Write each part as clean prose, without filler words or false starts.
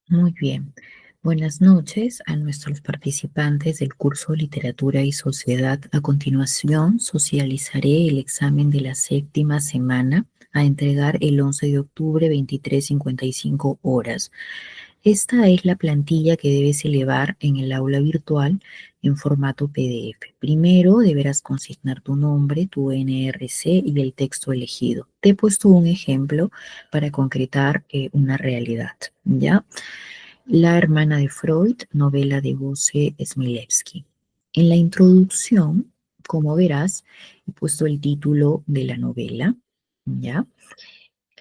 Muy bien. Buenas noches a nuestros participantes del curso Literatura y Sociedad. A continuación, socializaré el examen de la séptima semana a entregar el 11 de octubre, 23:55 horas. Esta es la plantilla que debes elevar en el aula virtual en formato PDF. Primero deberás consignar tu nombre, tu NRC y el texto elegido. Te he puesto un ejemplo para concretar una realidad, ¿ya? La hermana de Freud, novela de Bosse Smilewski. En la introducción, como verás, he puesto el título de la novela, ¿ya?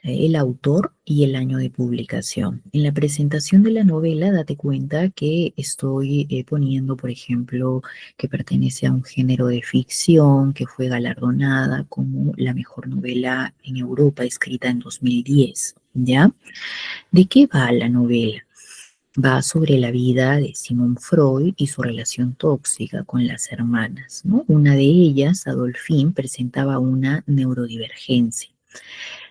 El autor y el año de publicación. En la presentación de la novela, date cuenta que estoy poniendo, por ejemplo, que pertenece a un género de ficción, que fue galardonada como la mejor novela en Europa, escrita en 2010, ¿ya? ¿De qué va la novela? Va sobre la vida de Sigmund Freud y su relación tóxica con las hermanas, ¿no? Una de ellas, Adolfine, presentaba una neurodivergencia,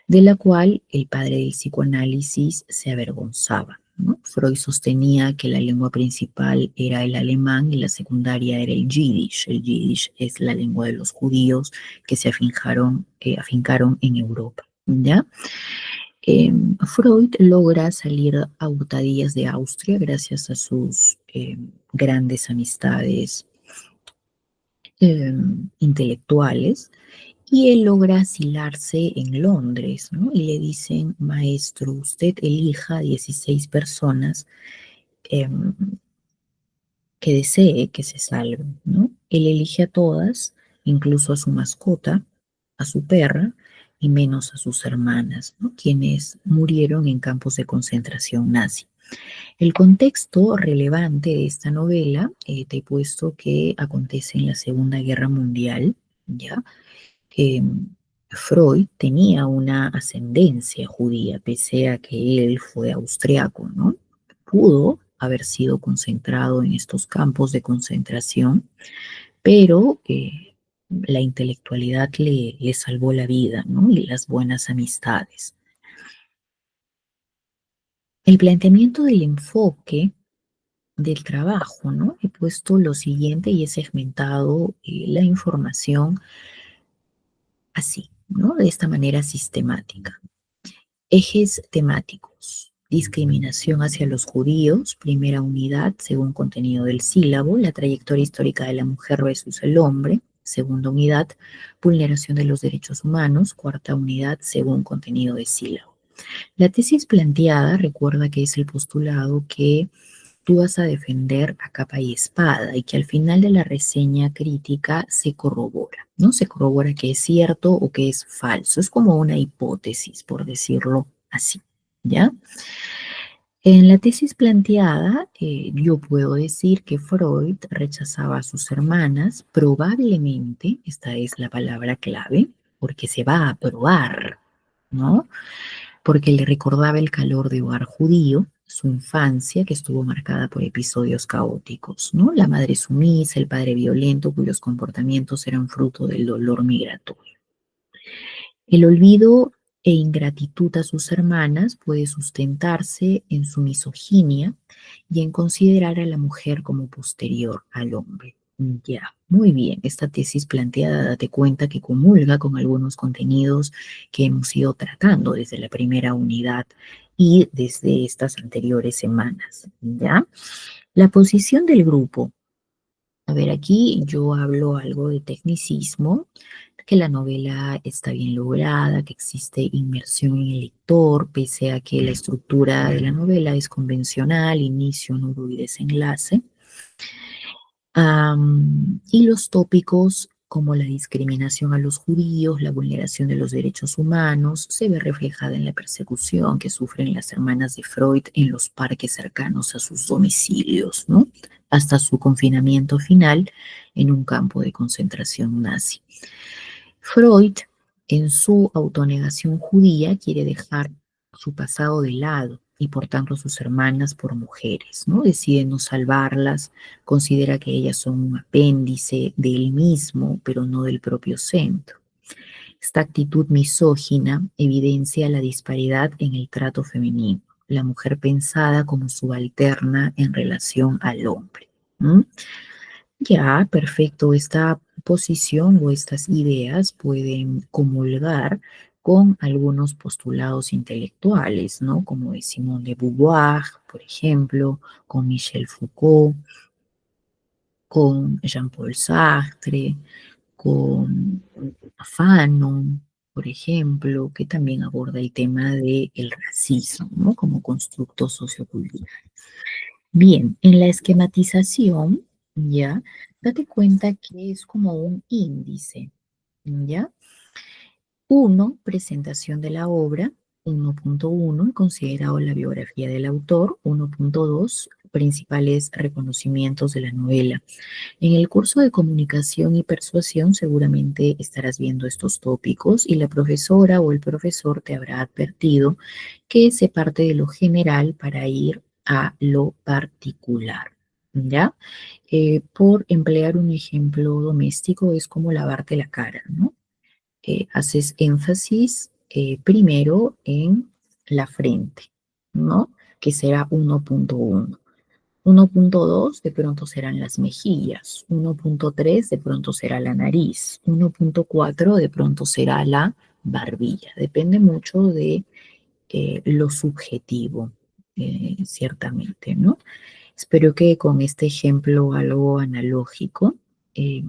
de la cual el padre del psicoanálisis se avergonzaba, ¿no? Freud sostenía que la lengua principal era el alemán y la secundaria era el yiddish. El yiddish es la lengua de los judíos que se afincaron en Europa, ¿ya? Freud logra salir a hurtadillas de Austria gracias a sus grandes amistades eh, intelectuales, y él logra asilarse en Londres, ¿no? Y le dicen: maestro, usted elija 16 personas eh, que desee que se salven, ¿no? Él elige a todas, incluso a su mascota, a su perra, y menos a sus hermanas, ¿no? Quienes murieron en campos de concentración nazi. El contexto relevante de esta novela, te he puesto que acontece en la Segunda Guerra Mundial, ¿ya? Que Freud tenía una ascendencia judía, pese a que él fue austriaco, ¿no? Pudo haber sido concentrado en estos campos de concentración, pero la intelectualidad le salvó la vida, ¿no? Y las buenas amistades. El planteamiento del enfoque del trabajo, ¿no? He puesto lo siguiente y he segmentado la información así, ¿no? De esta manera sistemática. Ejes temáticos. Discriminación hacia los judíos, primera unidad, según contenido del sílabo, la trayectoria histórica de la mujer versus el hombre, segunda unidad, vulneración de los derechos humanos, cuarta unidad, según contenido del sílabo. La tesis planteada, recuerda que es el postulado que tú vas a defender a capa y espada y que al final de la reseña crítica se corrobora, ¿no? Se corrobora que es cierto o que es falso. Es como una hipótesis, por decirlo así, ¿ya? En la tesis planteada, yo puedo decir que Freud rechazaba a sus hermanas, probablemente, esta es la palabra clave, porque se va a probar, ¿no? Porque le recordaba el calor de hogar judío, su infancia que estuvo marcada por episodios caóticos, ¿no? La madre sumisa, el padre violento, cuyos comportamientos eran fruto del dolor migratorio. El olvido e ingratitud a sus hermanas puede sustentarse en su misoginia y en considerar a la mujer como posterior al hombre. Ya, muy bien. Esta tesis planteada, date cuenta que comulga con algunos contenidos que hemos ido tratando desde la primera unidad y desde estas anteriores semanas. ¿Ya? La posición del grupo. A ver, aquí yo hablo algo de tecnicismo, que la novela está bien lograda, que existe inmersión en el lector, pese a que la estructura de la novela es convencional, inicio, nudo y desenlace. Y los tópicos como la discriminación a los judíos, la vulneración de los derechos humanos, se ve reflejada en la persecución que sufren las hermanas de Freud en los parques cercanos a sus domicilios, ¿no? Hasta su confinamiento final en un campo de concentración nazi. Freud, en su autonegación judía, quiere dejar su pasado de lado y por tanto sus hermanas por mujeres, ¿no? Decide no salvarlas, considera que ellas son un apéndice de él mismo, pero no del propio centro. Esta actitud misógina evidencia la disparidad en el trato femenino. la mujer pensada como subalterna en relación al hombre. ¿M? Ya, perfecto. Esta posición o estas ideas pueden comulgar con algunos postulados intelectuales, ¿no? Como de Simone de Beauvoir, por ejemplo, con Michel Foucault, con Jean-Paul Sartre, con Fanon, por ejemplo, que también aborda el tema del racismo, ¿no? Como constructo sociocultural. Bien, en la esquematización, ¿ya? Date cuenta que es como un índice, ¿ya? Uno, presentación de la obra. 1.1, considerado la biografía del autor. 1.2, principales reconocimientos de la novela. En el curso de comunicación y persuasión seguramente estarás viendo estos tópicos y la profesora o el profesor te habrá advertido que se parte de lo general para ir a lo particular, ¿ya? Por emplear un ejemplo doméstico, es como lavarte la cara, ¿no? Haces énfasis primero en la frente, ¿no? Que será 1.1. 1.2 de pronto serán las mejillas, 1.3 de pronto será la nariz, 1.4 de pronto será la barbilla. Depende mucho de lo subjetivo, ciertamente, ¿no? Espero que con este ejemplo algo analógico eh,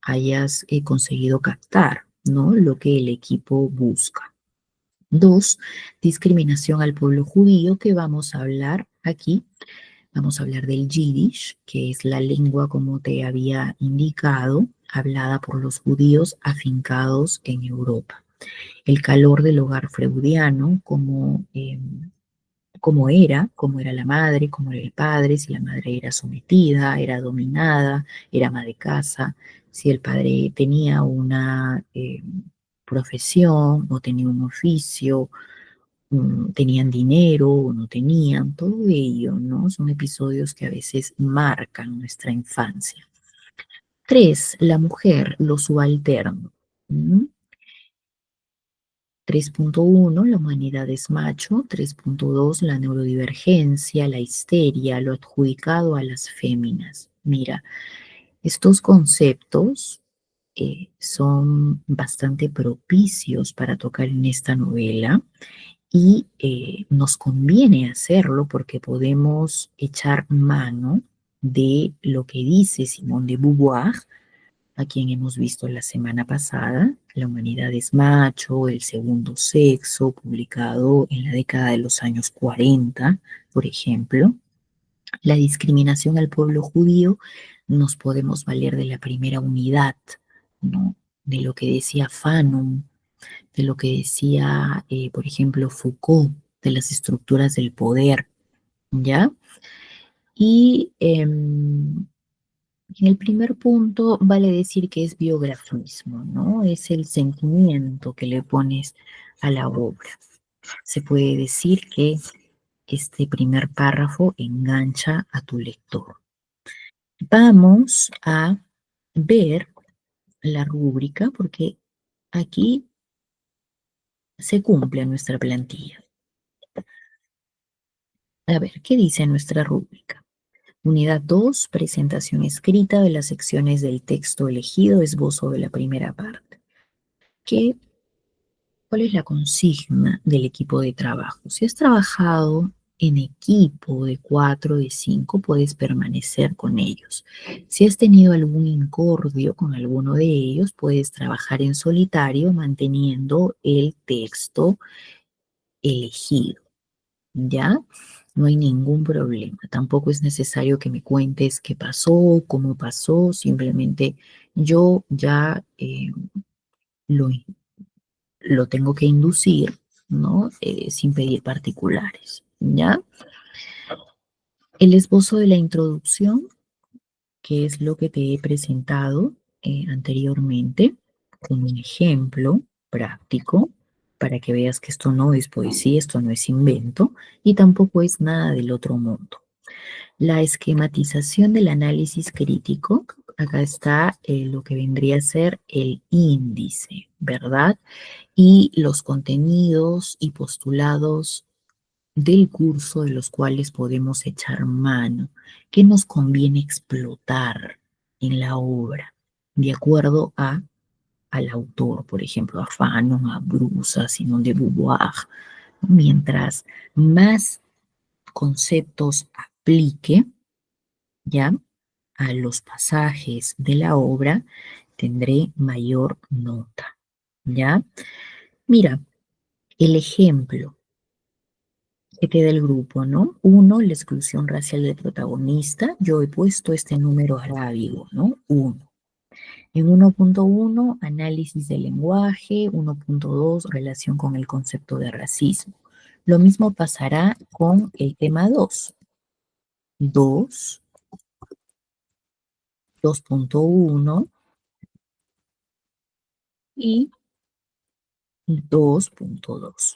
hayas conseguido captar, ¿no? Lo que el equipo busca. Dos, discriminación al pueblo judío, que vamos a hablar aquí. Vamos a hablar del Yiddish, que es la lengua, como te había indicado, hablada por los judíos afincados en Europa. El calor del hogar freudiano, cómo era la madre, cómo era el padre, si la madre era sometida, era dominada, era ama de casa, si el padre tenía una profesión o tenía un oficio, tenían dinero o no tenían, todo ello, ¿no? Son episodios que a veces marcan nuestra infancia. Tres, la mujer, lo subalterno. ¿Mm? 3.1, la humanidad es macho. 3.2, la neurodivergencia, la histeria, lo adjudicado a las féminas. Mira, estos conceptos son bastante propicios para tocar en esta novela y nos conviene hacerlo porque podemos echar mano de lo que dice Simone de Beauvoir, a quien hemos visto la semana pasada, La humanidad es macho, El segundo sexo, publicado en la década de los años 40, por ejemplo. La discriminación al pueblo judío, nos podemos valer de la primera unidad, ¿no? De lo que decía Fanon, de lo que decía, por ejemplo, Foucault, de las estructuras del poder, ¿ya? Y en el primer punto vale decir que es biografismo, ¿no? Es el sentimiento que le pones a la obra. Se puede decir que este primer párrafo engancha a tu lector. Vamos a ver la rúbrica porque aquí se cumple nuestra plantilla. A ver, ¿qué dice nuestra rúbrica? Unidad 2, presentación escrita de las secciones del texto elegido, esbozo de la primera parte. ¿Qué, ¿Cuál es la consigna del equipo de trabajo? Si has trabajado en equipo de 4, de 5, puedes permanecer con ellos. Si has tenido algún incordio con alguno de ellos, puedes trabajar en solitario manteniendo el texto elegido. ¿Ya? No hay ningún problema. Tampoco es necesario que me cuentes qué pasó, cómo pasó, simplemente yo ya lo, lo tengo que inducir, ¿no? Sin pedir particulares, ¿ya? El esbozo de la introducción, que es lo que te he presentado anteriormente, con un ejemplo práctico, para que veas que esto no es poesía, esto no es invento, y tampoco es nada del otro mundo. La esquematización del análisis crítico, acá está lo que vendría a ser el índice, ¿verdad? Y los contenidos y postulados del curso de los cuales podemos echar mano, qué nos conviene explotar en la obra, de acuerdo al autor, por ejemplo, a Fanon, a Bruce, a Simone de Beauvoir. Mientras más conceptos aplique, ¿ya? A los pasajes de la obra, tendré mayor nota, ¿ya? Mira, el ejemplo que te da el grupo, ¿no? Uno, la exclusión racial del protagonista. Yo he puesto este número arábigo, ¿no? Uno. En 1.1, análisis del lenguaje. 1.2, relación con el concepto de racismo. Lo mismo pasará con el tema 2. 2, 2.1 y 2.2.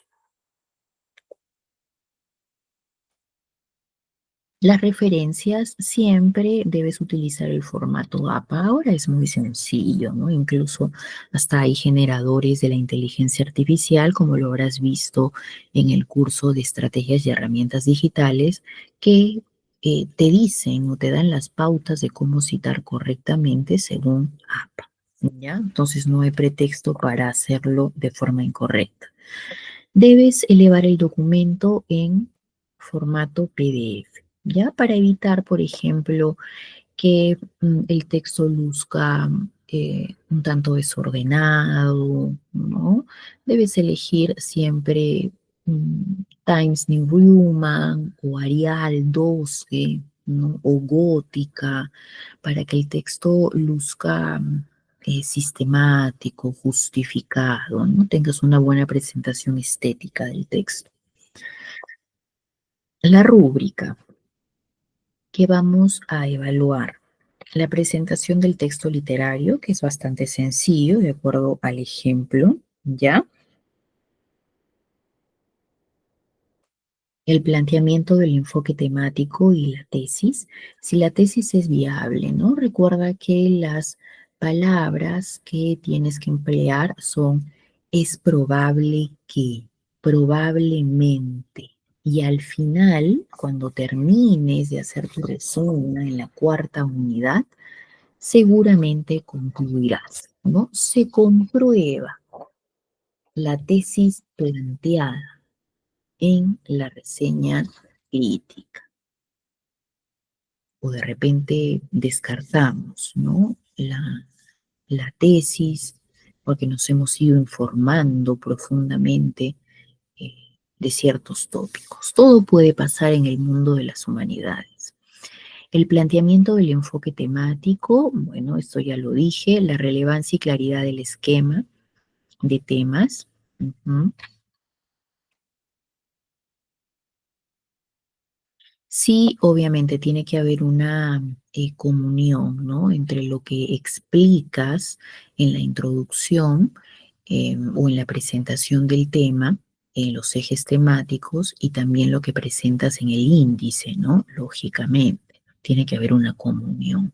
Las referencias siempre debes utilizar el formato APA. Ahora es muy sencillo, ¿no? Incluso hasta hay generadores de la inteligencia artificial, como lo habrás visto en el curso de estrategias y herramientas digitales, que te dicen o te dan las pautas de cómo citar correctamente según APA, ¿ya? Entonces no hay pretexto para hacerlo de forma incorrecta. Debes elevar el documento en formato PDF, ¿ya? Para evitar, por ejemplo, que el texto luzca un tanto desordenado, ¿no? Debes elegir siempre Times New Roman o Arial 12, ¿no? O Gótica, para que el texto luzca sistemático, justificado, ¿no? Tengas una buena presentación estética del texto. La rúbrica que vamos a evaluar. La presentación del texto literario, que es bastante sencillo, de acuerdo al ejemplo, ¿ya? El planteamiento del enfoque temático y la tesis. Si la tesis es viable, ¿no? Recuerda que las palabras que tienes que emplear son es probable que, probablemente. Y al final, cuando termines de hacer tu resumen en la cuarta unidad, seguramente concluirás, ¿no? Se comprueba la tesis planteada en la reseña crítica. O de repente descartamos, ¿no? La tesis porque nos hemos ido informando profundamente de ciertos tópicos. Todo puede pasar en el mundo de las humanidades. El planteamiento del enfoque temático, bueno, esto ya lo dije, la relevancia y claridad del esquema de temas. Ujú. Sí, obviamente tiene que haber una comunión, ¿no? Entre lo que explicas en la introducción o en la presentación del tema, en los ejes temáticos y también lo que presentas en el índice, ¿no? Lógicamente, tiene que haber una comunión.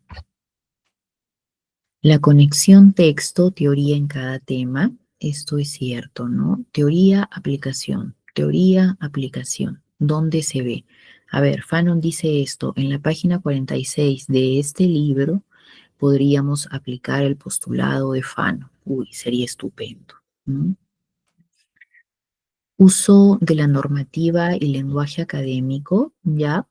La conexión texto, teoría en cada tema, esto es cierto, ¿no? Teoría, aplicación, teoría, aplicación. ¿Dónde se ve? A ver, Fanon dice esto, en la página 46 de este libro podríamos aplicar el postulado de Fanon. Uy, sería estupendo, ¿no? Uso de la normativa y lenguaje académico, ¿ya?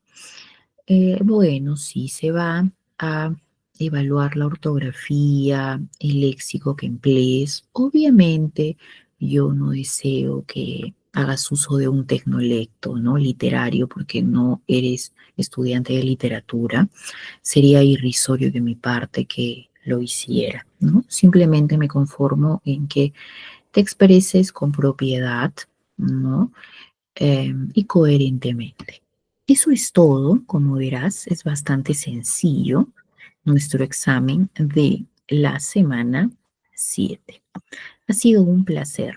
Bueno, sí se va a evaluar la ortografía, el léxico que emplees. Obviamente, yo no deseo que hagas uso de un tecnolecto, ¿no? Literario, porque no eres estudiante de literatura. Sería irrisorio de mi parte que lo hiciera, ¿no? Simplemente me conformo en que te expreses con propiedad, ¿no? Y coherentemente. Eso es todo, como verás, es bastante sencillo nuestro examen de la semana 7. Ha sido un placer.